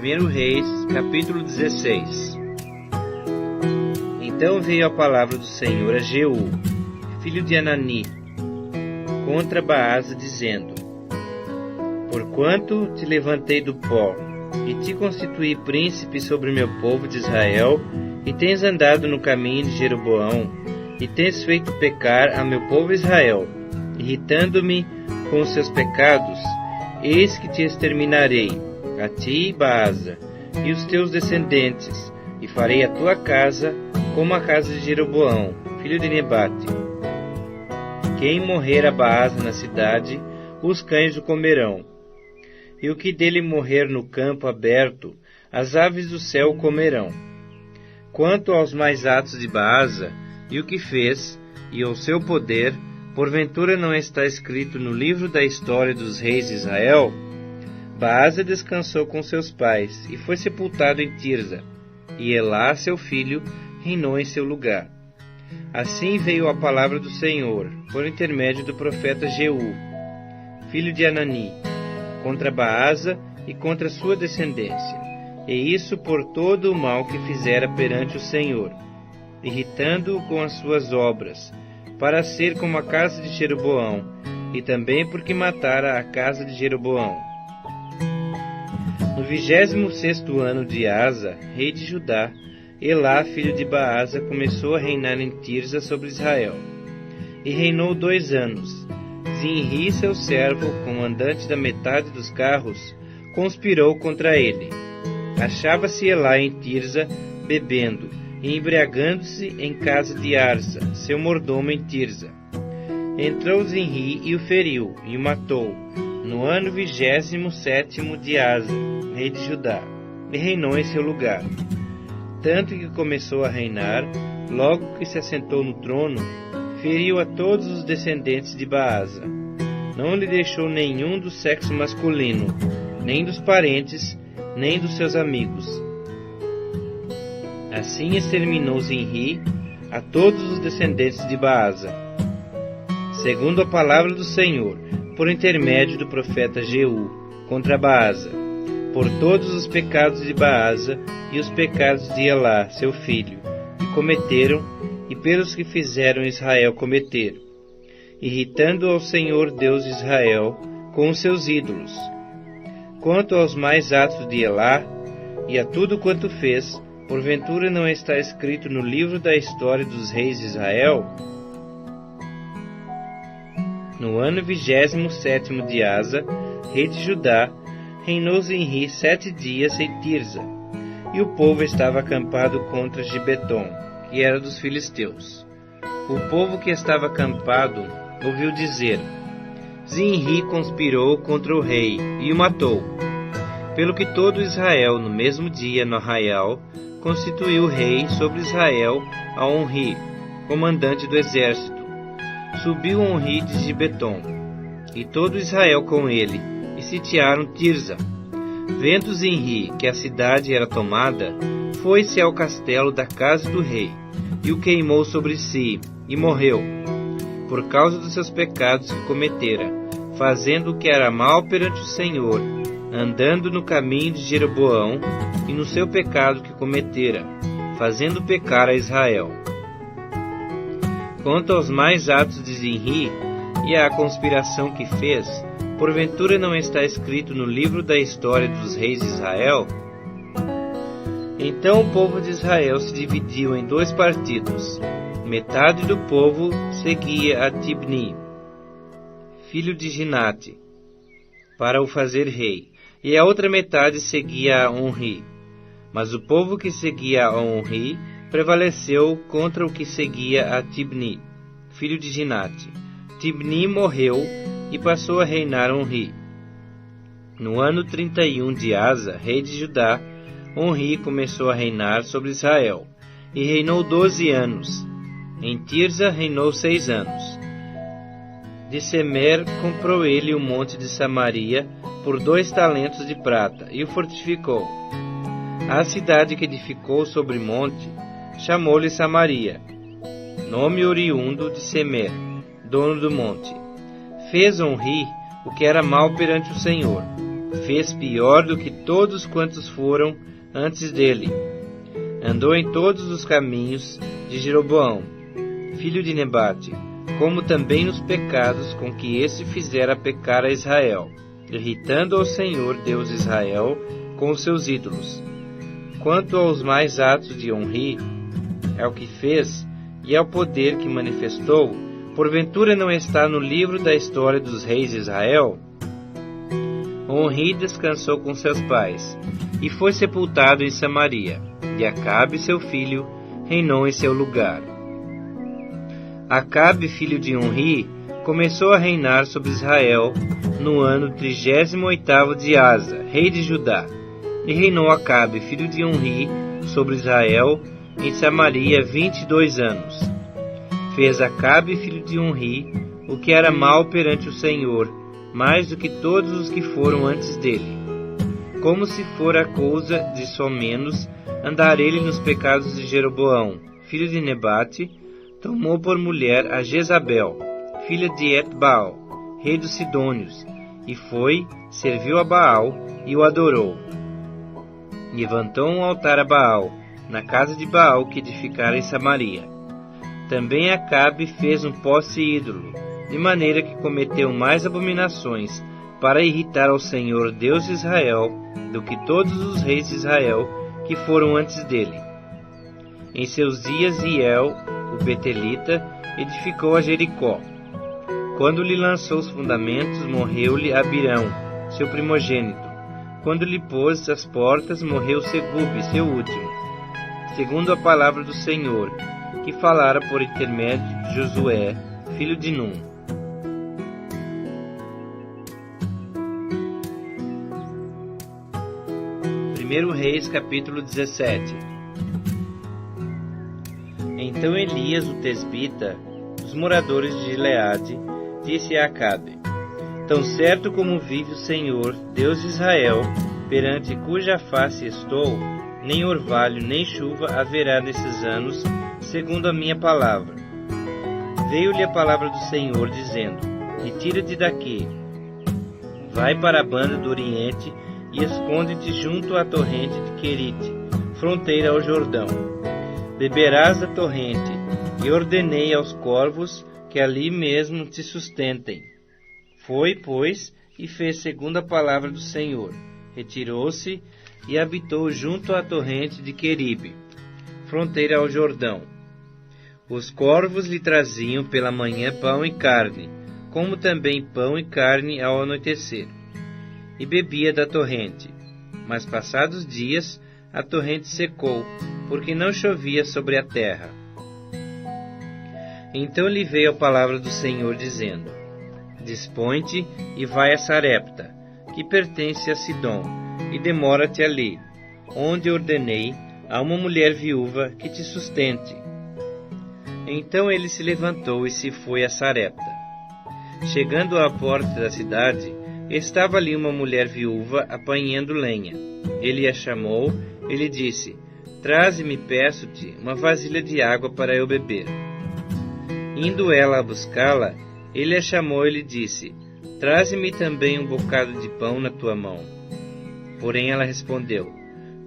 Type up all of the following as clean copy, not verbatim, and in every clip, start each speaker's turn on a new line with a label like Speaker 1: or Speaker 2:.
Speaker 1: 1 Reis, capítulo 16. Então veio a palavra do Senhor a Jeú, filho de Anani, contra Baasa, dizendo: Porquanto te levantei do pó, e te constituí príncipe sobre meu povo de Israel, e tens andado no caminho de Jeroboão, e tens feito pecar a meu povo Israel, irritando-me com os seus pecados, eis que te exterminarei, a ti, Baasa, e os teus descendentes, e farei a tua casa como a casa de Jeroboão, filho de Nebate. Quem morrer a Baasa na cidade, os cães o comerão. E o que dele morrer no campo aberto, as aves do céu o comerão. Quanto aos mais atos de Baasa, e o que fez, e ao seu poder, porventura não está escrito no livro da história dos reis de Israel? Baasa descansou com seus pais, e foi sepultado em Tirza, e Elá, seu filho, reinou em seu lugar. Assim veio a palavra do Senhor, por intermédio do profeta Jeú, filho de Anani, contra Baasa e contra sua descendência, e isso por todo o mal que fizera perante o Senhor, irritando-o com as suas obras, para ser como a casa de Jeroboão, e também porque matara a casa de Jeroboão. No 26º ano de Asa, rei de Judá, Elá, filho de Baasa, começou a reinar em Tirza sobre Israel, e reinou 2 anos. Zinri, seu servo, comandante da metade dos carros, conspirou contra ele. Achava-se Elá em Tirza, bebendo e embriagando-se em casa de Arsa, seu mordomo em Tirza. Entrou Zinri e o feriu, e o matou, no ano 27º de Asa, rei de Judá, e reinou em seu lugar. Tanto que começou a reinar, logo que se assentou no trono, feriu a todos os descendentes de Baasa. Não lhe deixou nenhum do sexo masculino, nem dos parentes, nem dos seus amigos. Assim exterminou Zinri a todos os descendentes de Baasa, segundo a palavra do Senhor, por intermédio do profeta Jeú, contra Baasa, por todos os pecados de Baasa e os pecados de Elá, seu filho, que cometeram, e pelos que fizeram Israel cometer, irritando ao Senhor Deus de Israel com os seus ídolos. Quanto aos mais atos de Elá, e a tudo quanto fez, porventura não está escrito no livro da história dos reis de Israel? No ano 27º de Asa, rei de Judá, reinou Zinri 7 dias em Tirza, e o povo estava acampado contra Gibeton, que era dos filisteus. O povo que estava acampado ouviu dizer: Zinri conspirou contra o rei, e o matou. Pelo que todo Israel, no mesmo dia, no arraial, constituiu rei sobre Israel a Onri, comandante do exército. Subiu Onri de Gibeton, e todo Israel com ele, e sitiaram Tirza. Vendo Zinri que a cidade era tomada, foi-se ao castelo da casa do rei, e o queimou sobre si, e morreu, por causa dos seus pecados que cometera, fazendo o que era mal perante o Senhor, andando no caminho de Jeroboão, e no seu pecado que cometera, fazendo pecar a Israel. Quanto aos mais atos de Zinri, e à conspiração que fez, porventura não está escrito no livro da história dos reis de Israel? Então o povo de Israel se dividiu em 2 partidos. Metade do povo seguia a Tibni, filho de Ginate, para o fazer rei, e a outra metade seguia a Onri. Mas o povo que seguia a Onri prevaleceu contra o que seguia a Tibni, filho de Ginate. Tibni morreu e passou a reinar Onri. No ano 31 de Asa, rei de Judá, Onri começou a reinar sobre Israel, e reinou 12 anos. Em Tirza reinou 6 anos. De Semer comprou ele o monte de Samaria por 2 talentos de prata, e o fortificou. A cidade que edificou sobre o monte chamou-lhe Samaria, nome oriundo de Semer, dono do monte. Fez Onri o que era mal perante o Senhor, Fez pior do que todos quantos foram antes dele. Andou em todos os caminhos de Jeroboão, filho de Nebate, como também nos pecados com que este fizera pecar a Israel, irritando ao Senhor Deus de Israel com os seus ídolos. Quanto aos mais atos de Onri, ao que fez e ao poder que manifestou, porventura não está no livro da história dos reis de Israel? Onri descansou com seus pais e foi sepultado em Samaria, e Acabe, seu filho, reinou em seu lugar. Acabe, filho de Onri, começou a reinar sobre Israel no ano 38º de Asa, rei de Judá. E reinou Acabe, filho de Onri, sobre Israel em Samaria 22 anos. Fez Acabe, filho de Onri, o que era mal perante o Senhor, mais do que todos os que foram antes dele. Como se fora coisa de somenos andar ele nos pecados de Jeroboão, filho de Nebate, tomou por mulher a Jezabel, filha de Etbaal, rei dos Sidônios, e foi, serviu a Baal e o adorou. Levantou um altar a Baal, na casa de Baal que edificara em Samaria. Também Acabe fez um poste ídolo, de maneira que cometeu mais abominações, para irritar ao Senhor Deus de Israel, do que todos os reis de Israel que foram antes dele. Em seus dias, Hiel, o Betelita, edificou a Jericó. Quando lhe lançou os fundamentos, morreu-lhe Abirão, seu primogênito. Quando lhe pôs as portas, morreu Segube, seu último, segundo a palavra do Senhor, que falara por intermédio de Josué, filho de Num. Primeiro Reis, capítulo 17. Então Elias, o tesbita, dos moradores de Gileade, disse a Acabe: Tão certo como vive o Senhor, Deus de Israel, perante cuja face estou, nem orvalho nem chuva haverá nesses anos, segundo a minha palavra. Veio-lhe a palavra do Senhor, dizendo: Retira-te daqui, vai para a banda do Oriente e esconde-te junto à torrente de Querite, fronteira ao Jordão. Beberás da torrente, e ordenei aos corvos que ali mesmo te sustentem. Foi, pois, e fez segundo a palavra do Senhor. Retirou-se e habitou junto à torrente de Queribe, fronteira ao Jordão. Os corvos lhe traziam pela manhã pão e carne, como também pão e carne ao anoitecer. E bebia da torrente. Mas passados dias, a torrente secou, porque não chovia sobre a terra. Então lhe veio a palavra do Senhor, dizendo: Dispõe-te e vai a Sarepta, que pertence a Sidom, e demora-te ali, onde ordenei a uma mulher viúva que te sustente. Então ele se levantou e se foi a Sarepta. Chegando à porta da cidade, estava ali uma mulher viúva apanhando lenha. Ele a chamou e lhe disse: Traze-me, peço-te, uma vasilha de água para eu beber. Indo ela a buscá-la, ele a chamou e lhe disse: Traze-me também um bocado de pão na tua mão. Porém ela respondeu: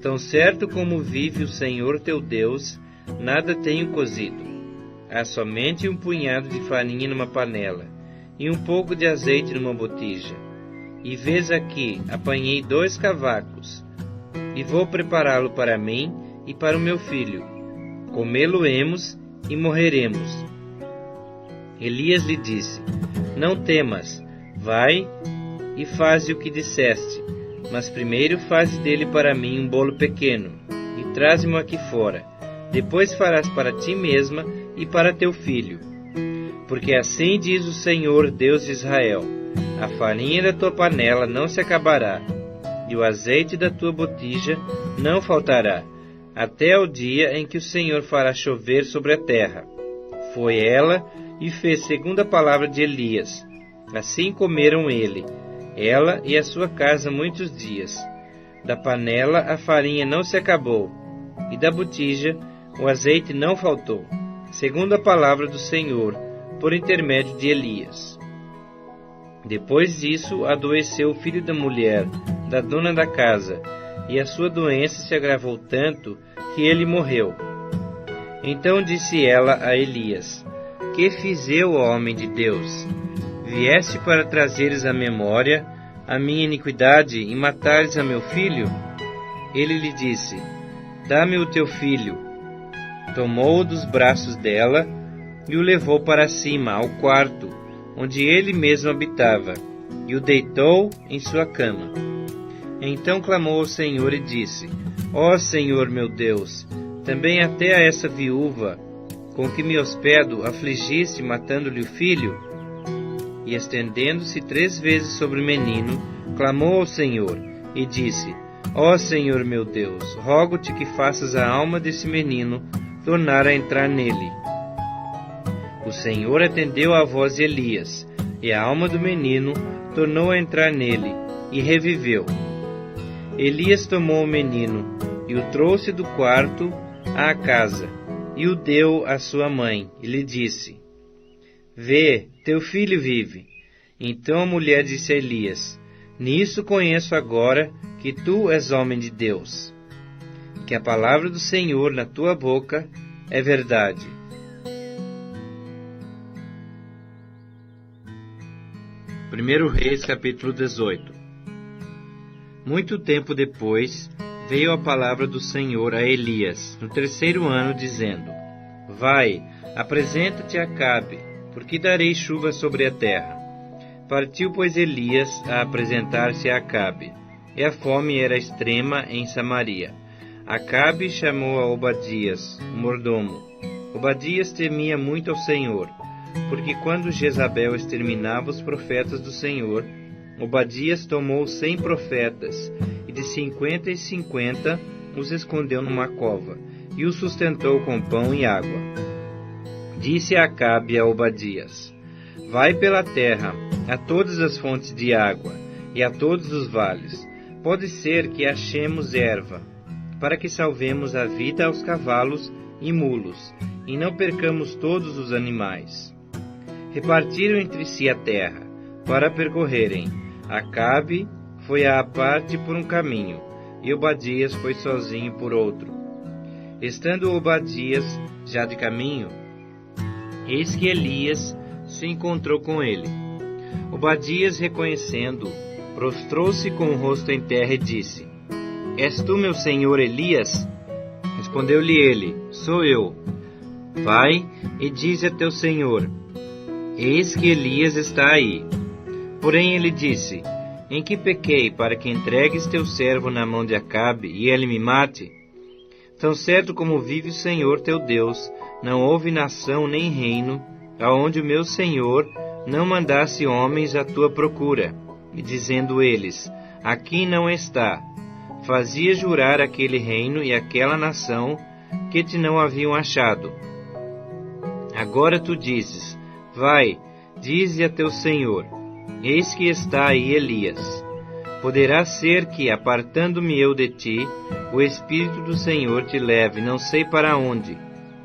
Speaker 1: Tão certo como vive o Senhor teu Deus, nada tenho cozido. Há somente um punhado de farinha numa panela, e um pouco de azeite numa botija. E vês aqui, apanhei 2 cavacos, e vou prepará-lo para mim e para o meu filho. Comê-lo-emos e morreremos. Elias lhe disse: Não temas, vai e faze o que disseste, mas primeiro faze dele para mim um bolo pequeno, e traze-mo aqui fora. Depois farás para ti mesma e para teu filho. Porque assim diz o Senhor, Deus de Israel: a farinha da tua panela não se acabará, e o azeite da tua botija não faltará, até o dia em que o Senhor fará chover sobre a terra. Foi ela e fez segundo a palavra de Elias. Assim comeram ela e a sua casa muitos dias. Da panela a farinha não se acabou, e da botija o azeite não faltou, segundo a palavra do Senhor, por intermédio de Elias. Depois disso, adoeceu o filho da mulher, da dona da casa, e a sua doença se agravou tanto que ele morreu. Então disse ela a Elias: Que fiz eu, ó homem de Deus? Vieste para trazeres à memória a minha iniquidade e matares a meu filho? Ele lhe disse: Dá-me o teu filho. Tomou-o dos braços dela e o levou para cima, ao quarto, onde ele mesmo habitava, e o deitou em sua cama. Então clamou ao Senhor e disse: Ó Senhor meu Deus, também até a essa viúva, com que me hospedo, afligiste, matando-lhe o filho? E estendendo-se 3 vezes sobre o menino, clamou ao Senhor, e disse: Ó Senhor meu Deus, rogo-te que faças a alma desse menino tornar a entrar nele. O Senhor atendeu à voz de Elias, e a alma do menino tornou a entrar nele, e reviveu. Elias tomou o menino, e o trouxe do quarto à casa, e o deu à sua mãe, e lhe disse: Vê, teu filho vive. Então a mulher disse a Elias: Nisso conheço agora que tu és homem de Deus, que a palavra do Senhor na tua boca é verdade. Primeiro Reis, capítulo 18. Muito tempo depois, veio a palavra do Senhor a Elias, no 3º ano, dizendo: Vai, apresenta-te a Acabe, porque darei chuva sobre a terra. Partiu, pois, Elias a apresentar-se a Acabe, e a fome era extrema em Samaria. Acabe chamou a Obadias, o mordomo. Obadias temia muito ao Senhor, porque quando Jezabel exterminava os profetas do Senhor, Obadias tomou 100 profetas, e de 50 em 50 os escondeu numa cova, e os sustentou com pão e água. Disse Acabe a Obadias: Vai pela terra, a todas as fontes de água, e a todos os vales. Pode ser que achemos erva, para que salvemos a vida aos cavalos e mulos, e não percamos todos os animais. Repartiram entre si a terra, para percorrerem. Acabe foi à parte por um caminho, e Obadias foi sozinho por outro. Estando Obadias já de caminho, eis que Elias se encontrou com ele. Obadias, reconhecendo-o, prostrou-se com o rosto em terra e disse: És tu, meu senhor Elias? Respondeu-lhe ele: Sou eu. Vai e dize a teu senhor: Eis que Elias está aí. Porém ele disse: Em que pequei para que entregues teu servo na mão de Acabe e ele me mate? Tão certo como vive o Senhor teu Deus, não houve nação nem reino aonde o meu Senhor não mandasse homens à tua procura, e dizendo eles: Aqui não está. Fazia jurar aquele reino e aquela nação que te não haviam achado. Agora tu dizes: Vai, dize a teu Senhor: Eis que está aí Elias. Poderá ser que, apartando-me eu de ti, o Espírito do Senhor te leve não sei para onde,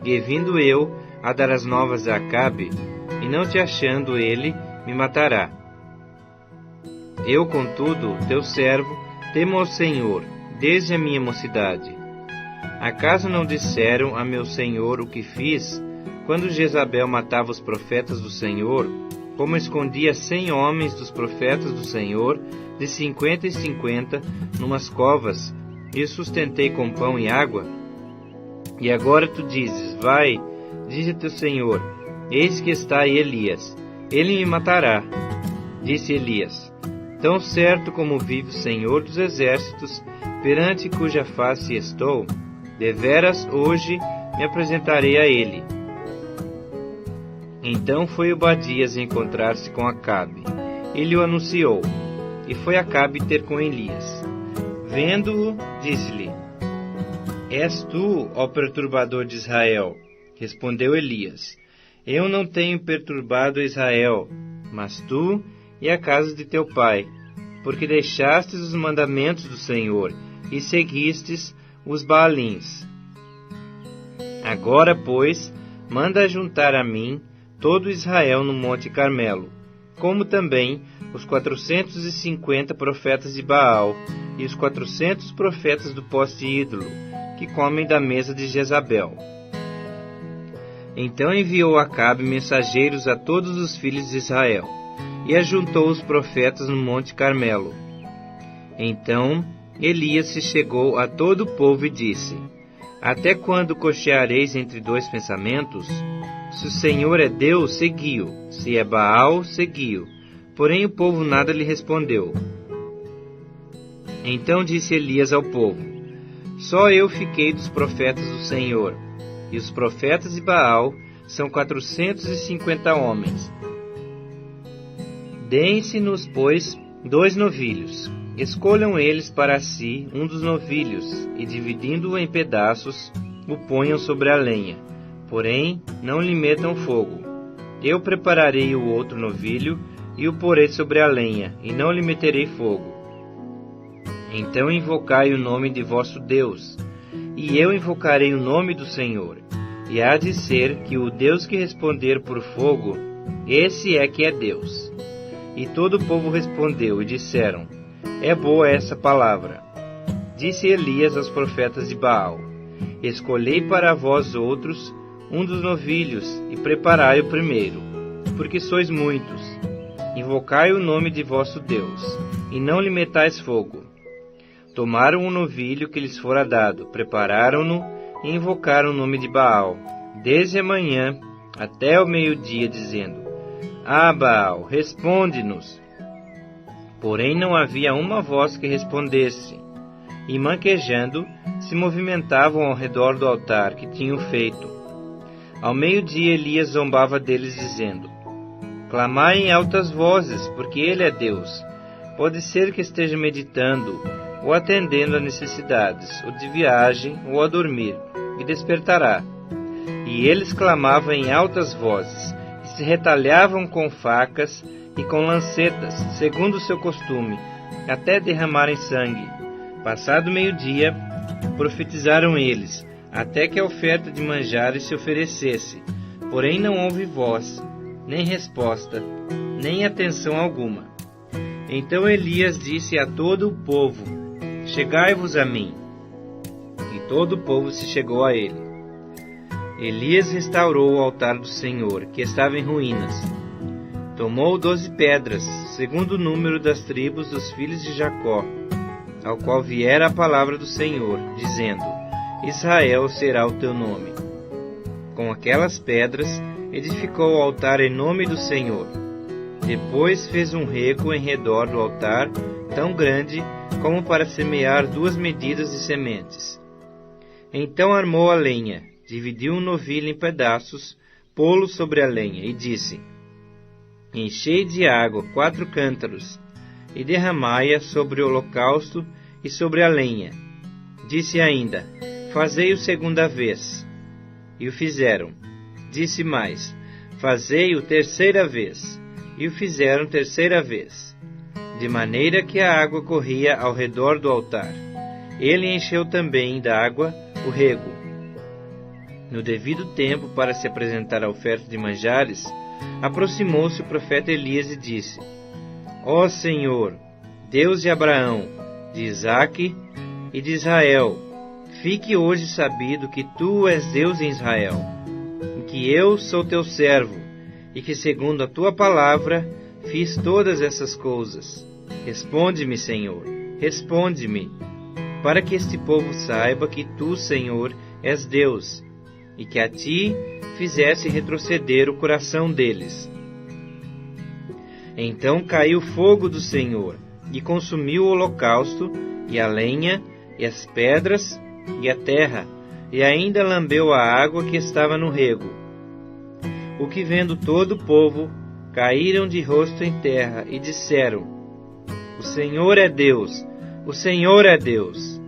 Speaker 1: e vindo eu a dar as novas a Acabe, e não te achando ele, me matará. Eu, contudo, teu servo, temo ao Senhor, desde a minha mocidade. Acaso não disseram a meu Senhor o que fiz, quando Jezabel matava os profetas do Senhor, como escondia 100 homens dos profetas do Senhor, de 50 em 50, numas covas, e os sustentei com pão e água? E agora tu dizes: Vai, dize a teu Senhor: Eis que está aí Elias. Ele me matará. Disse Elias: Tão certo como vive o Senhor dos exércitos, perante cuja face estou, deveras hoje me apresentarei a ele. Então foi Obadias encontrar-se com Acabe. Ele o anunciou, e foi Acabe ter com Elias. Vendo-o, disse-lhe: És tu, ó perturbador de Israel? Respondeu Elias: Eu não tenho perturbado Israel, mas tu e a casa de teu pai, porque deixastes os mandamentos do Senhor e seguistes os Baalins. Agora, pois, manda juntar a mim todo Israel no Monte Carmelo, como também os 450 profetas de Baal e os 400 profetas do poste ídolo, que comem da mesa de Jezabel. Então enviou Acabe mensageiros a todos os filhos de Israel, e ajuntou os profetas no monte Carmelo. Então Elias se chegou a todo o povo e disse: Até quando cocheareis entre dois pensamentos? Se o Senhor é Deus, segui-o; se é Baal, segui-o. Porém o povo nada lhe respondeu. Então disse Elias ao povo: Só eu fiquei dos profetas do Senhor, e os profetas de Baal são 450 homens. Deem-se-nos, pois, 2 novilhos. Escolham eles para si um dos novilhos, e dividindo-o em pedaços, o ponham sobre a lenha. Porém, não lhe metam fogo. Eu prepararei o outro novilho, e o porei sobre a lenha, e não lhe meterei fogo. Então invocai o nome de vosso Deus, e eu invocarei o nome do Senhor. E há de ser que o Deus que responder por fogo, esse é que é Deus. E todo o povo respondeu e disseram: É boa essa palavra. Disse Elias aos profetas de Baal: Escolhei para vós outros um dos novilhos, e preparai o primeiro, porque sois muitos. Invocai o nome de vosso Deus, e não lhe metais fogo. Tomaram o novilho que lhes fora dado, prepararam-no e invocaram o nome de Baal, desde a manhã até o meio-dia, dizendo: Ah, Baal, responde-nos. Porém não havia uma voz que respondesse, e manquejando, se movimentavam ao redor do altar que tinham feito. Ao meio-dia Elias zombava deles, dizendo: Clamai em altas vozes, porque ele é Deus. Pode ser que esteja meditando, ou atendendo a necessidades, ou de viagem, ou a dormir, e despertará. E eles clamavam em altas vozes, e se retalhavam com facas e com lancetas, segundo o seu costume, até derramarem sangue. Passado meio-dia, profetizaram eles, até que a oferta de manjares se oferecesse. Porém não houve voz, nem resposta, nem atenção alguma. Então Elias disse a todo o povo: Chegai-vos a mim. E todo o povo se chegou a ele. Elias restaurou o altar do Senhor, que estava em ruínas. Tomou 12 pedras, segundo o número das tribos dos filhos de Jacó, ao qual viera a palavra do Senhor, dizendo: Israel será o teu nome. Com aquelas pedras edificou o altar em nome do Senhor. Depois fez um rego em redor do altar, tão grande como para semear 2 medidas de sementes. Então armou a lenha, dividiu um novilho em pedaços, pô-lo sobre a lenha, e disse: Enchei de água 4 cântaros, e derramai-a sobre o holocausto e sobre a lenha. Disse ainda: Fazei-o segunda vez. E o fizeram. Disse mais: Fazei-o terceira vez. E o fizeram terceira vez. De maneira que a água corria ao redor do altar. Ele encheu também da água o rego. No devido tempo, para se apresentar a oferta de manjares, aproximou-se o profeta Elias e disse: Ó Senhor, Deus de Abraão, de Isaque e de Israel, fique hoje sabido que tu és Deus em Israel, e que eu sou teu servo, e que segundo a tua palavra fiz todas essas coisas. Responde-me, Senhor, responde-me, para que este povo saiba que tu, Senhor, és Deus, e que a ti fizesse retroceder o coração deles. Então caiu fogo do Senhor, e consumiu o holocausto, e a lenha, e as pedras, e a terra, e ainda lambeu a água que estava no rego. O que vendo todo o povo, caíram de rosto em terra, e disseram: O Senhor é Deus, o Senhor é Deus.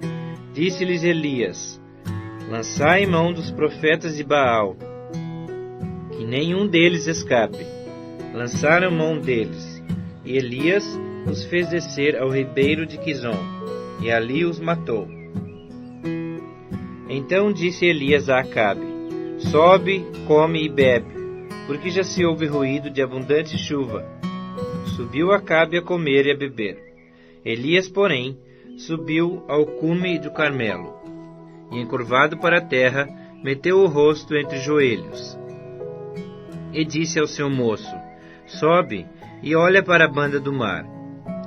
Speaker 1: Disse-lhes Elias: Lançai mão dos profetas de Baal, que nenhum deles escape. Lançaram mão deles, e Elias os fez descer ao ribeiro de Quizom, e ali os matou. Então disse Elias a Acabe: Sobe, come e bebe, porque já se ouve ruído de abundante chuva. Subiu Acabe a comer e a beber. Elias, porém, subiu ao cume do Carmelo, e encurvado para a terra, meteu o rosto entre os joelhos. E disse ao seu moço: Sobe e olha para a banda do mar.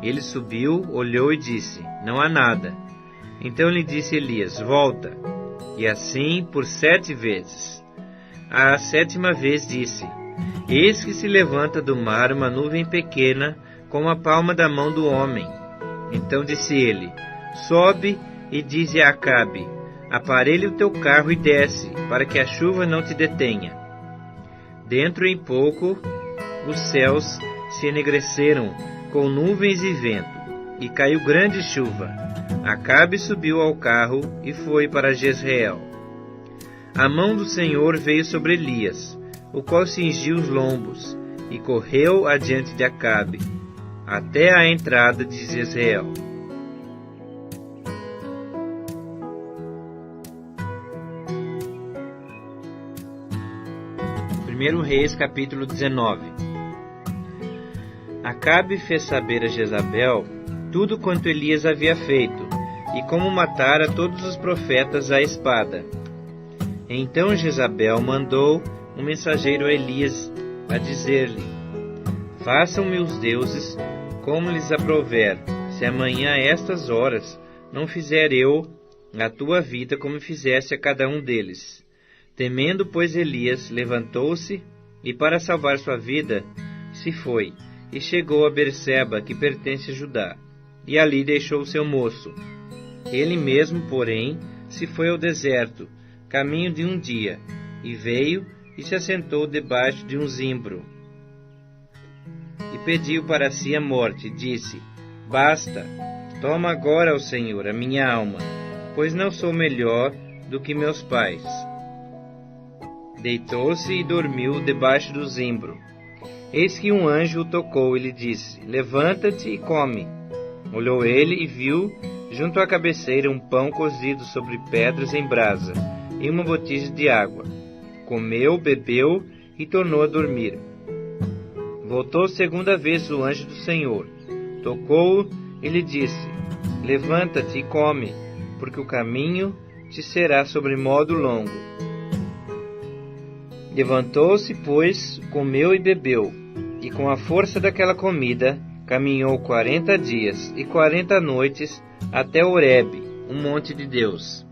Speaker 1: Ele subiu, olhou e disse: Não há nada. Então lhe disse Elias: Volta. E assim por 7 vezes. À 7ª vez disse: Eis que se levanta do mar uma nuvem pequena, como a palma da mão do homem. Então disse ele: Sobe e dize a Acabe: Aparelha o teu carro e desce, para que a chuva não te detenha. Dentro em pouco, os céus se enegreceram com nuvens e vento, e caiu grande chuva. Acabe subiu ao carro e foi para Jezreel. A mão do Senhor veio sobre Elias, o qual cingiu os lombos, e correu adiante de Acabe, até a entrada de Jezreel. Primeiro Reis, capítulo 19. Acabe fez saber a Jezabel tudo quanto Elias havia feito, e como matara todos os profetas à espada. Então Jezabel mandou um mensageiro a Elias a dizer-lhe: Façam-me os deuses como lhes aprouver, se amanhã a estas horas não fizer eu a tua vida como fizesse a cada um deles. Temendo, pois, Elias, levantou-se e, para salvar sua vida, se foi, e chegou a Berseba, que pertence a Judá, e ali deixou o seu moço. Ele mesmo, porém, se foi ao deserto, caminho de um dia, e veio e se assentou debaixo de um zimbro. E pediu para si a morte, e disse: Basta, toma agora, ó Senhor, a minha alma, pois não sou melhor do que meus pais. Deitou-se e dormiu debaixo do zimbro. Eis que um anjo o tocou e lhe disse: Levanta-te e come. Olhou ele e viu, junto à cabeceira, um pão cozido sobre pedras em brasa, e uma botija de água. Comeu, bebeu e tornou a dormir. Voltou 2ª vez o anjo do Senhor, tocou-o e lhe disse: Levanta-te e come, porque o caminho te será sobremodo longo. Levantou-se, pois, comeu e bebeu, e com a força daquela comida caminhou 40 dias e 40 noites até Horebe, um monte de Deus.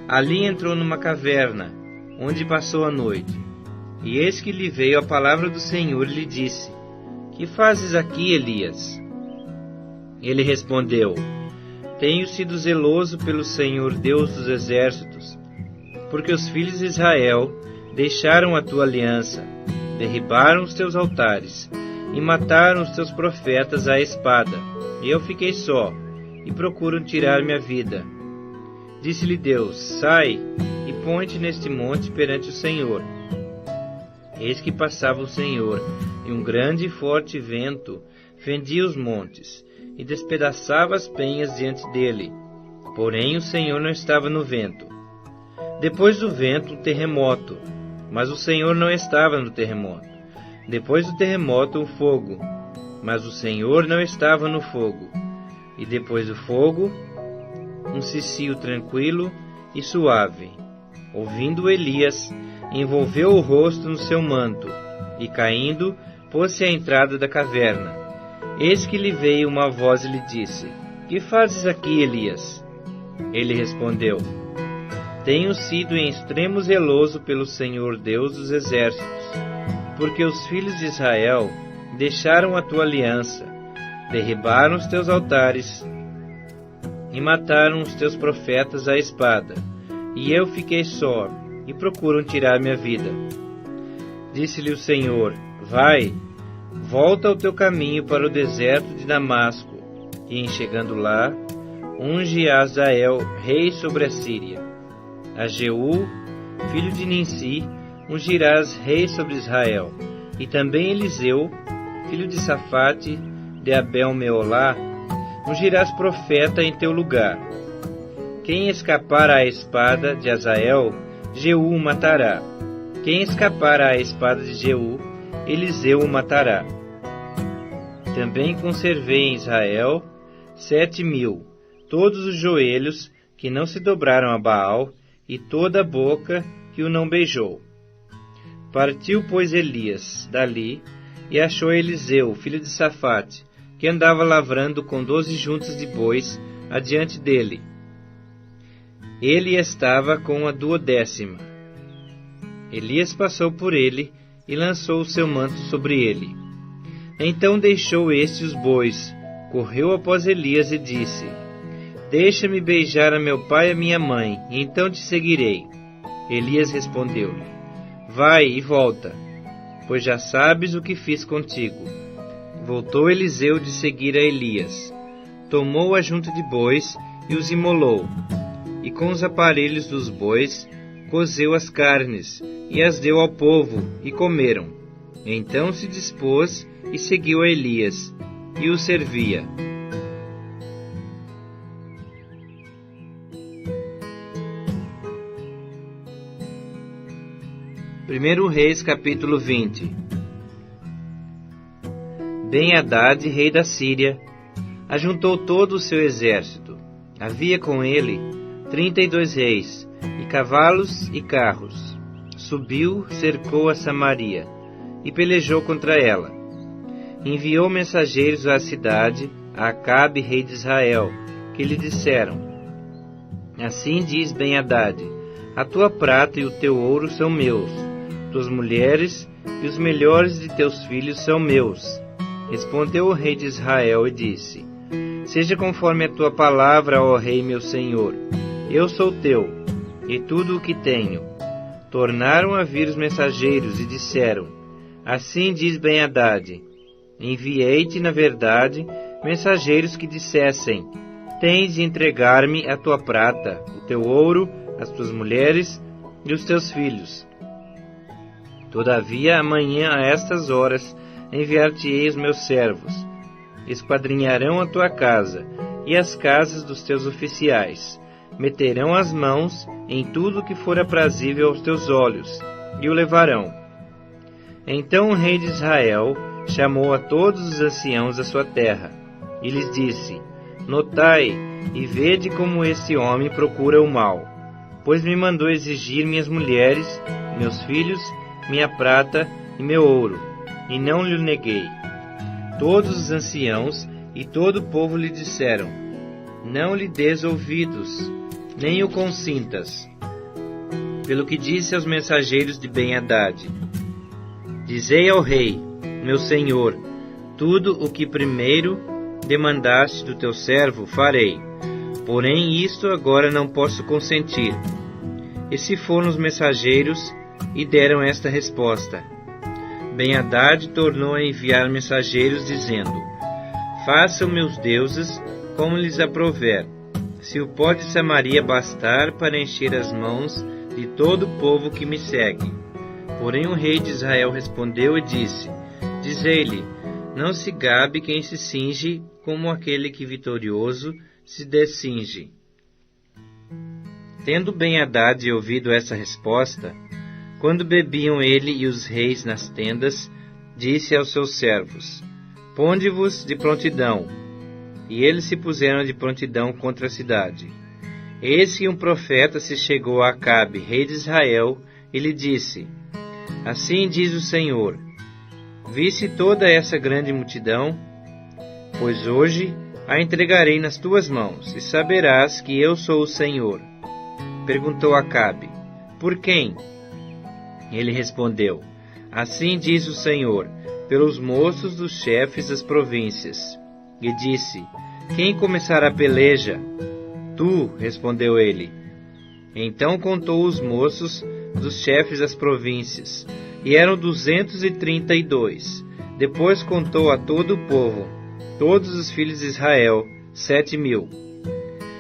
Speaker 1: Ali entrou numa caverna, onde passou a noite. E eis que lhe veio a palavra do Senhor e lhe disse: Que fazes aqui, Elias? Ele respondeu: Tenho sido zeloso pelo Senhor Deus dos exércitos, porque os filhos de Israel deixaram a tua aliança, derribaram os teus altares e mataram os teus profetas à espada, e eu fiquei só, e procuram tirar minha vida. Disse-lhe Deus: Sai e põe-te neste monte perante o Senhor. Eis que passava o Senhor, e um grande e forte vento fendia os montes, e despedaçava as penhas diante dele. Porém o Senhor não estava no vento. Depois do vento, um terremoto, mas o Senhor não estava no terremoto. Depois do terremoto, um fogo, mas o Senhor não estava no fogo. E depois do fogo, um cicio tranquilo e suave. Ouvindo Elias, envolveu o rosto no seu manto, e caindo, pôs-se à entrada da caverna. Eis que lhe veio uma voz e lhe disse: Que fazes aqui, Elias? Ele respondeu: Tenho sido em extremo zeloso pelo Senhor Deus dos exércitos, porque os filhos de Israel deixaram a tua aliança, derribaram os teus altares e mataram os teus profetas à espada, e eu fiquei só, e procuram tirar minha vida. Disse-lhe o Senhor: Vai, volta ao teu caminho para o deserto de Damasco, e em chegando lá, unge a Azael rei sobre a Síria. A Jeú, filho de Ninsi, ungirás rei sobre Israel, e também Eliseu, filho de Safate, de Abel-Meolá, ungirás profeta em teu lugar. Quem escapar à espada de Azael, Jeú o matará. Quem escapar à espada de Jeú, Eliseu o matará. Também conservei em Israel 7.000, todos os joelhos que não se dobraram a Baal, e toda a boca que o não beijou. Partiu, pois, Elias dali, e achou Eliseu, filho de Safate, que andava lavrando com 12 juntas de bois adiante dele. Ele estava com a 12ª. Elias passou por ele e lançou o seu manto sobre ele. Então deixou este os bois, correu após Elias e disse: Deixa-me beijar a meu pai e a minha mãe, e então te seguirei. Elias respondeu-lhe: Vai e volta, pois já sabes o que fiz contigo. Voltou Eliseu de seguir a Elias. Tomou a junta de bois e os imolou, e com os aparelhos dos bois cozeu as carnes, e as deu ao povo, e comeram. Então se dispôs e seguiu a Elias, e o servia. Primeiro Reis, capítulo 20. Ben-Hadad, rei da Síria, ajuntou todo o seu exército. Havia com ele 32 reis, e cavalos e carros. Subiu, cercou a Samaria, e pelejou contra ela. Enviou mensageiros à cidade, a Acabe, rei de Israel, que lhe disseram: Assim diz Ben-Hadad: A tua prata e o teu ouro são meus, tuas mulheres e os melhores de teus filhos são meus. Respondeu o rei de Israel e disse: Seja conforme a tua palavra, ó rei meu senhor. Eu sou teu, e tudo o que tenho. Tornaram a vir os mensageiros e disseram: Assim diz Ben-Hadad: Enviei-te, na verdade, mensageiros que dissessem: Tens de entregar-me a tua prata, o teu ouro, as tuas mulheres e os teus filhos. Todavia, amanhã a estas horas enviar-te-ei os meus servos. Esquadrinharão a tua casa e as casas dos teus oficiais. Meterão as mãos em tudo o que for aprazível aos teus olhos, e o levarão. Então o rei de Israel chamou a todos os anciãos da sua terra, e lhes disse: Notai e vede como este homem procura o mal, pois me mandou exigir minhas mulheres, meus filhos, minha prata e meu ouro, e não lhe neguei. Todos os anciãos e todo o povo lhe disseram: Não lhe des ouvidos, nem o consintas. Pelo que disse aos mensageiros de Ben-Hadad: Dizei ao rei, meu senhor, tudo o que primeiro demandaste do teu servo farei, porém isto agora não posso consentir. E se foram os mensageiros e deram esta resposta. Ben-Hadad tornou a enviar mensageiros, dizendo: Façam meus deuses como lhes aprouver, se o pó de Samaria bastar para encher as mãos de todo o povo que me segue. Porém o rei de Israel respondeu e disse: Dizei-lhe, não se gabe quem se cinge como aquele que vitorioso se descinge. Tendo Ben-Hadad ouvido essa resposta, quando bebiam ele e os reis nas tendas, disse aos seus servos: Ponde-vos de prontidão. E eles se puseram de prontidão contra a cidade. Eis que um profeta se chegou a Acabe, rei de Israel, e lhe disse: Assim diz o Senhor: Viste toda essa grande multidão? Pois hoje a entregarei nas tuas mãos, e saberás que eu sou o Senhor. Perguntou Acabe: Por quem? Ele respondeu: Assim diz o Senhor, pelos moços dos chefes das províncias. E disse: Quem começará a peleja? Tu, respondeu ele. Então contou os moços dos chefes das províncias, e eram 232. Depois contou a todo o povo, todos os filhos de Israel, 7.000.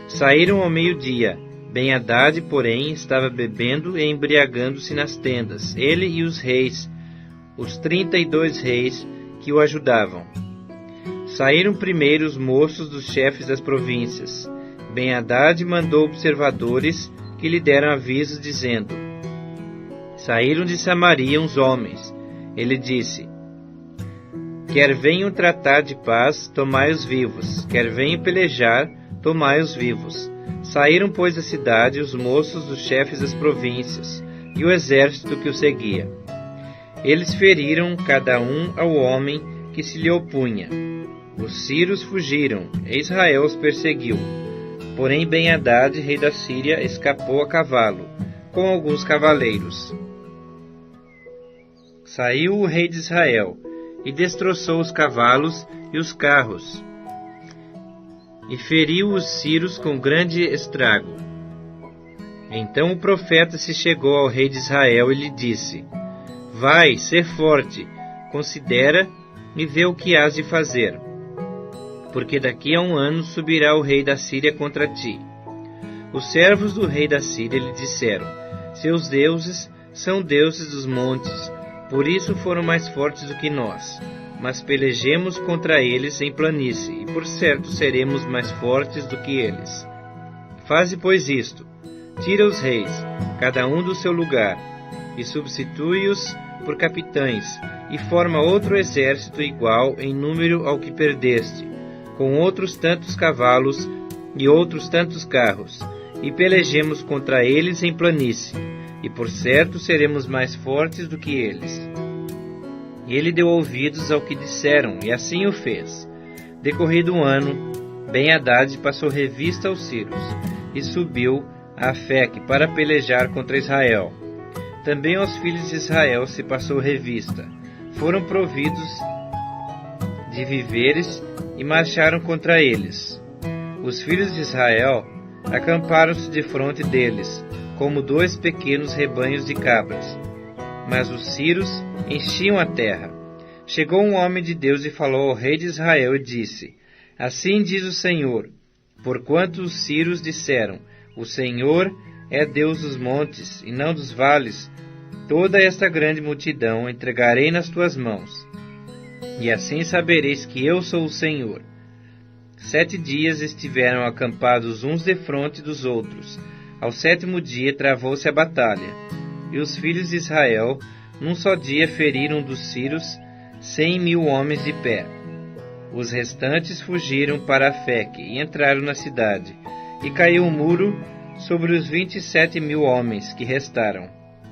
Speaker 1: Saíram ao meio-dia. Ben-Hadad, porém, estava bebendo e embriagando-se nas tendas, ele e os reis, os 32 reis que o ajudavam. Saíram primeiro os moços dos chefes das províncias. Ben-Hadad mandou observadores que lhe deram aviso, dizendo: Saíram de Samaria uns homens. Ele disse: Quer venham tratar de paz, tomai-os vivos. Quer venham pelejar, tomai-os vivos. Saíram, pois, da cidade os moços dos chefes das províncias e o exército que o seguia. Eles feriram cada um ao homem que se lhe opunha. Os sírios fugiram, e Israel os perseguiu. Porém Ben-Hadad, rei da Síria, escapou a cavalo, com alguns cavaleiros. Saiu o rei de Israel, e destroçou os cavalos e os carros, e feriu os sírios com grande estrago. Então o profeta se chegou ao rei de Israel e lhe disse: Vai, ser forte, considera e vê o que hás de fazer, porque daqui a 1 ano subirá o rei da Síria contra ti. Os servos do rei da Síria lhe disseram: Seus deuses são deuses dos montes, por isso foram mais fortes do que nós. Mas pelejemos contra eles em planície, e por certo seremos mais fortes do que eles. Faze, pois, isto: tira os reis, cada um do seu lugar, e substitui-os por capitães, e forma outro exército igual em número ao que perdeste, com outros tantos cavalos e outros tantos carros, e pelejemos contra eles em planície, e por certo seremos mais fortes do que eles. E ele deu ouvidos ao que disseram, e assim o fez. Decorrido 1 ano, Ben-Hadad passou revista aos sírios, e subiu a Afeque para pelejar contra Israel. Também aos filhos de Israel se passou revista. Foram providos de víveres e marcharam contra eles. Os filhos de Israel acamparam-se defronte deles, como 2 pequenos rebanhos de cabras. Mas os sírios enchiam a terra. Chegou um homem de Deus e falou ao rei de Israel e disse: Assim diz o Senhor, porquanto os sírios disseram: O Senhor é Deus dos montes e não dos vales, toda esta grande multidão entregarei nas tuas mãos. E assim sabereis que eu sou o Senhor. 7 dias estiveram acampados uns defronte dos outros. Ao 7º dia travou-se a batalha. E os filhos de Israel, num só dia, feriram dos sírios 100.000 homens de pé. Os restantes fugiram para Afeque e entraram na cidade. E caiu um muro sobre os 27.000 homens que restaram.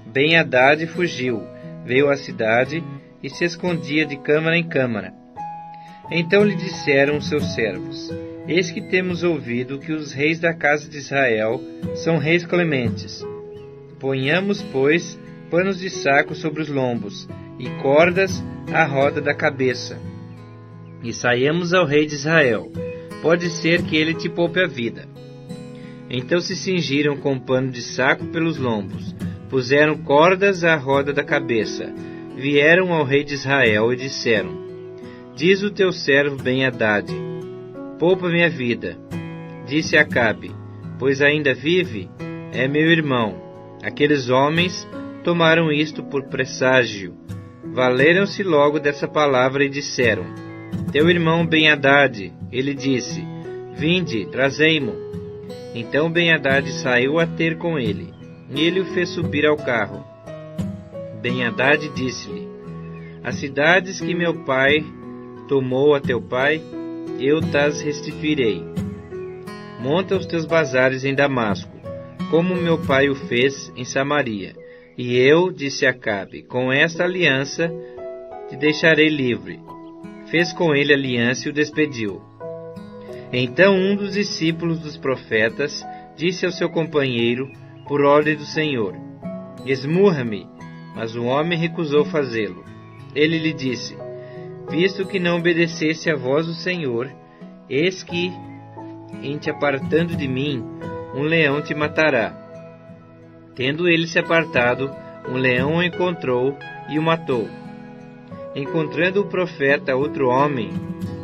Speaker 1: Ben-Hadad fugiu, veio à cidade e se escondia de câmara em câmara. Então lhe disseram os seus servos: Eis que temos ouvido que os reis da casa de Israel são reis clementes. Ponhamos, pois, panos de saco sobre os lombos e cordas à roda da cabeça, e saiamos ao rei de Israel. Pode ser que ele te poupe a vida. Então se cingiram com pano de saco pelos lombos, puseram cordas à roda da cabeça, vieram ao rei de Israel e disseram: Diz o teu servo Ben-Hadad: Poupa-me a vida. Disse Acabe: Pois ainda vive? É meu irmão. Aqueles homens tomaram isto por presságio. Valeram-se logo dessa palavra e disseram: Teu irmão Ben-Hadad. Ele disse: Vinde, trazei-mo. Então Ben-Hadad saiu a ter com ele, e ele o fez subir ao carro. Ben-Hadad disse-lhe: As cidades que meu pai tomou a teu pai, eu tas restituirei. Monta os teus bazares em Damasco, como meu pai o fez em Samaria. E eu, disse Acabe, com esta aliança te deixarei livre. Fez com ele aliança e o despediu. Então um dos discípulos dos profetas disse ao seu companheiro, por ordem do Senhor: Esmurra-me. Mas o homem recusou fazê-lo. Ele lhe disse: Visto que não obedecesse à voz do Senhor, eis que, em te apartando de mim, um leão te matará. Tendo ele se apartado, um leão o encontrou e o matou. Encontrando o profeta outro homem,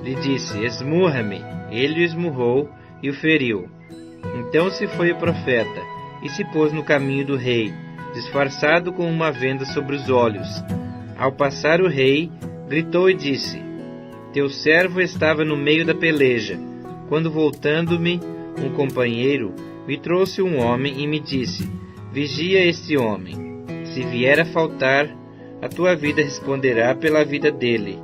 Speaker 1: lhe disse: Esmurra-me. Ele o esmurrou e o feriu. Então se foi o profeta e se pôs no caminho do rei, disfarçado com uma venda sobre os olhos. Ao passar o rei, gritou e disse: Teu servo estava no meio da peleja, quando voltando-me um companheiro, me trouxe um homem e me disse: Vigia este homem. Se vier a faltar, a tua vida responderá pela vida dele.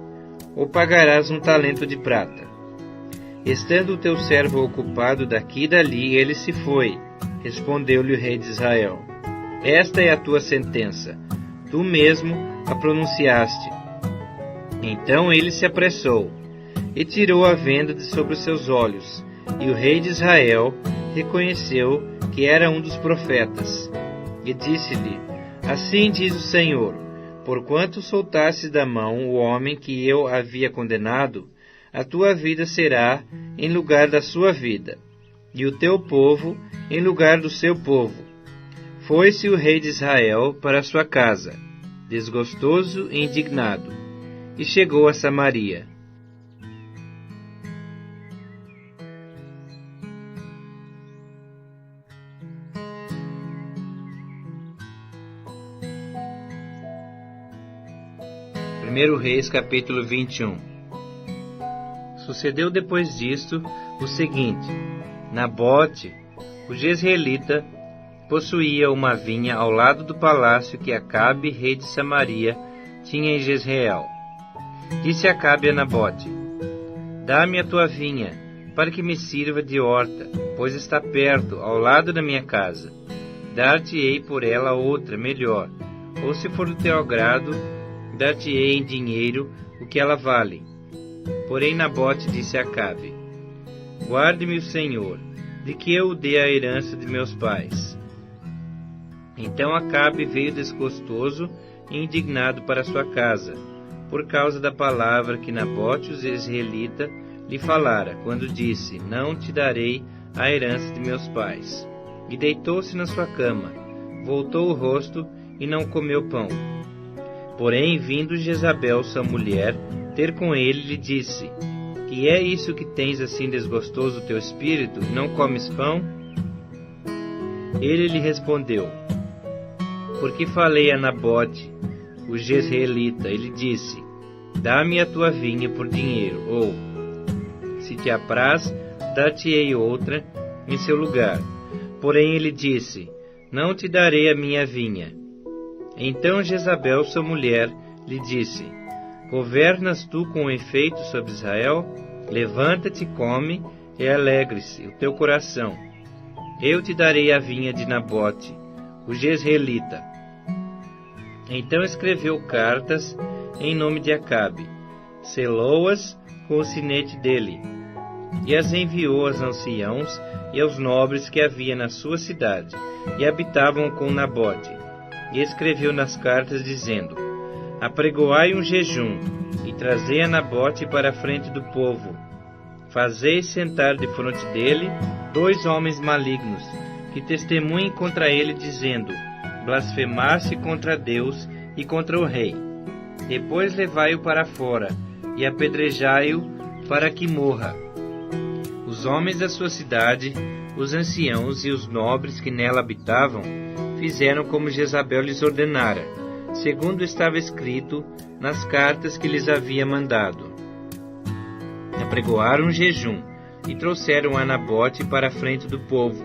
Speaker 1: ou pagarás 1 talento de prata. Estando o teu servo ocupado daqui e dali, ele se foi. Respondeu-lhe o rei de Israel: Esta é a tua sentença, tu mesmo a pronunciaste. Então ele se apressou e tirou a venda de sobre os seus olhos, e o rei de Israel reconheceu que era um dos profetas. E disse-lhe: Assim diz o Senhor: Porquanto soltastes da mão o homem que eu havia condenado, a tua vida será em lugar da sua vida, e o teu povo em lugar do seu povo. Foi-se o rei de Israel para sua casa, desgostoso e indignado, e chegou a Samaria. Primeiro Reis, capítulo 21. Sucedeu depois disto o seguinte: Nabote, o jezreelita, possuía uma vinha ao lado do palácio que Acabe, rei de Samaria, tinha em Jezreel. Disse Acabe a Nabote: Dá-me a tua vinha, para que me sirva de horta, pois está perto, ao lado da minha casa. Dar-te-ei por ela outra, melhor, ou se for do teu agrado, dar-te-ei em dinheiro o que ela vale. Porém Nabote disse a Acabe: Guarde-me o Senhor, de que eu dê a herança de meus pais. Então Acabe veio desgostoso e indignado para sua casa, por causa da palavra que Nabote, o jezreelita, lhe falara, quando disse: Não te darei a herança de meus pais. E deitou-se na sua cama, voltou o rosto e não comeu pão. Porém, vindo Jezabel, sua mulher, ter com ele, lhe disse: Que é isso que tens assim desgostoso o teu espírito, e não comes pão? Ele lhe respondeu: Porque falei a Nabote, o jezreelita, ele disse: Dá-me a tua vinha por dinheiro, ou, se te apraz, dar-te-ei outra em seu lugar. Porém ele disse: Não te darei a minha vinha. Então Jezabel, sua mulher, lhe disse: Governas tu com efeito sobre Israel? Levanta-te, come, e alegre-se o teu coração. Eu te darei a vinha de Nabote, o jezreelita. Então escreveu cartas em nome de Acabe, selou-as com o sinete dele, e as enviou aos anciãos e aos nobres que havia na sua cidade, e habitavam com Nabote. E escreveu nas cartas, dizendo: Apregoai um jejum, e trazei a Nabote para a frente do povo. Fazei sentar defronte dele 2 homens malignos, que testemunhem contra ele, dizendo: Blasfemaste contra Deus e contra o rei. Depois levai-o para fora, e apedrejai-o para que morra. Os homens da sua cidade, os anciãos e os nobres que nela habitavam, fizeram como Jezabel lhes ordenara, segundo estava escrito nas cartas que lhes havia mandado. Apregoaram um jejum e trouxeram a Nabote para a frente do povo.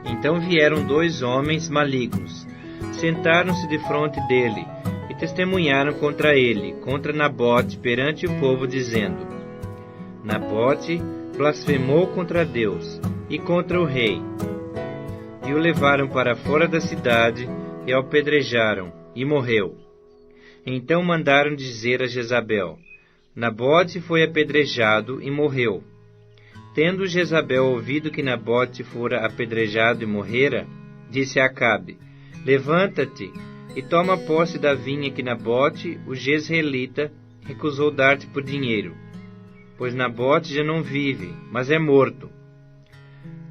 Speaker 1: Então vieram 2 homens malignos, sentaram-se defronte dele e testemunharam contra ele, contra Nabote, perante o povo, dizendo: Nabote blasfemou contra Deus e contra o rei. E o levaram para fora da cidade e o apedrejaram, e morreu. Então mandaram dizer a Jezabel: Nabote foi apedrejado e morreu. Tendo Jezabel ouvido que Nabote fora apedrejado e morrera, disse a Acabe: Levanta-te e toma posse da vinha que Nabote, o jezreelita, recusou dar-te por dinheiro, pois Nabote já não vive, mas é morto.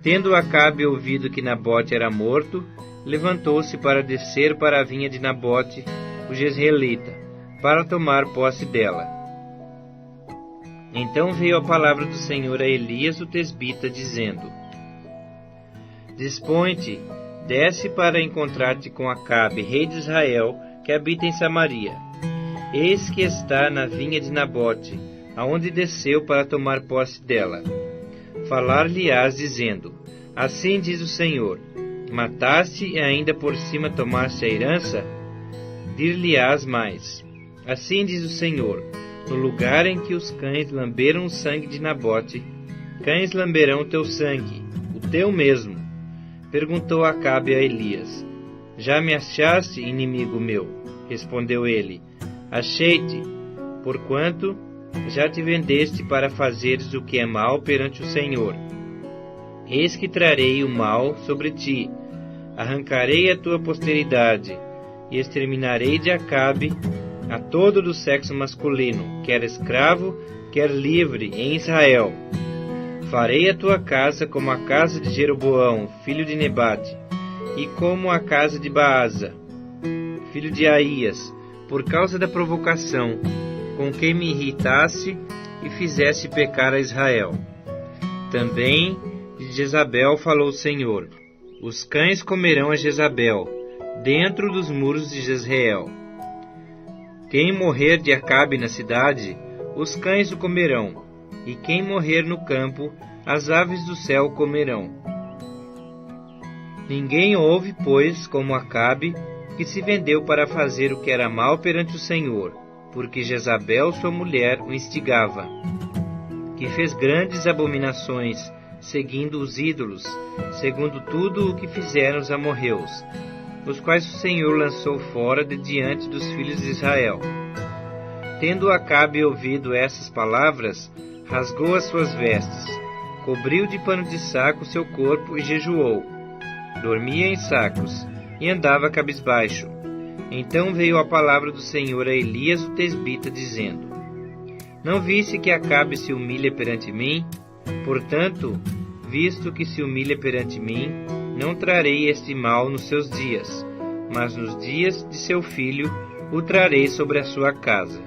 Speaker 1: Tendo Acabe ouvido que Nabote era morto, levantou-se para descer para a vinha de Nabote, o jezreelita, para tomar posse dela. Então veio a palavra do Senhor a Elias o tesbita, dizendo: Dispõe-te, desce para encontrar-te com Acabe, rei de Israel, que habita em Samaria. Eis que está na vinha de Nabote, aonde desceu para tomar posse dela. Falar-lhe-ás, dizendo: Assim diz o Senhor: Mataste e ainda por cima tomaste a herança? Dir-lhe-ás mais: Assim diz o Senhor: No lugar em que os cães lamberam o sangue de Nabote, cães lamberão o teu sangue, o teu mesmo. Perguntou Acabe a Elias: Já me achaste, inimigo meu? Respondeu ele: Achei-te, porquanto já te vendeste para fazeres o que é mal perante o Senhor. Eis que trarei o mal sobre ti, arrancarei a tua posteridade, e exterminarei de Acabe a todo do sexo masculino, quer escravo, quer livre, em Israel. Farei a tua casa como a casa de Jeroboão, filho de Nebate, e como a casa de Baasa, filho de Aías, por causa da provocação com que me irritaste e fizeste pecar a Israel. Também de Jezabel falou o Senhor: Os cães comerão a Jezabel, dentro dos muros de Jezreel. Quem morrer de Acabe na cidade, os cães o comerão, e quem morrer no campo, as aves do céu o comerão. Ninguém houve, pois, como Acabe, que se vendeu para fazer o que era mal perante o Senhor, porque Jezabel, sua mulher, o instigava, que fez grandes abominações, seguindo os ídolos, segundo tudo o que fizeram os amorreus, os quais o Senhor lançou fora de diante dos filhos de Israel. Tendo Acabe ouvido essas palavras, rasgou as suas vestes, cobriu de pano de saco seu corpo e jejuou. Dormia em sacos e andava cabisbaixo. Então veio a palavra do Senhor a Elias o tesbita, dizendo: Não viste que Acabe se humilha perante mim? Portanto, visto que se humilha perante mim, não trarei este mal nos seus dias, mas nos dias de seu filho o trarei sobre a sua casa.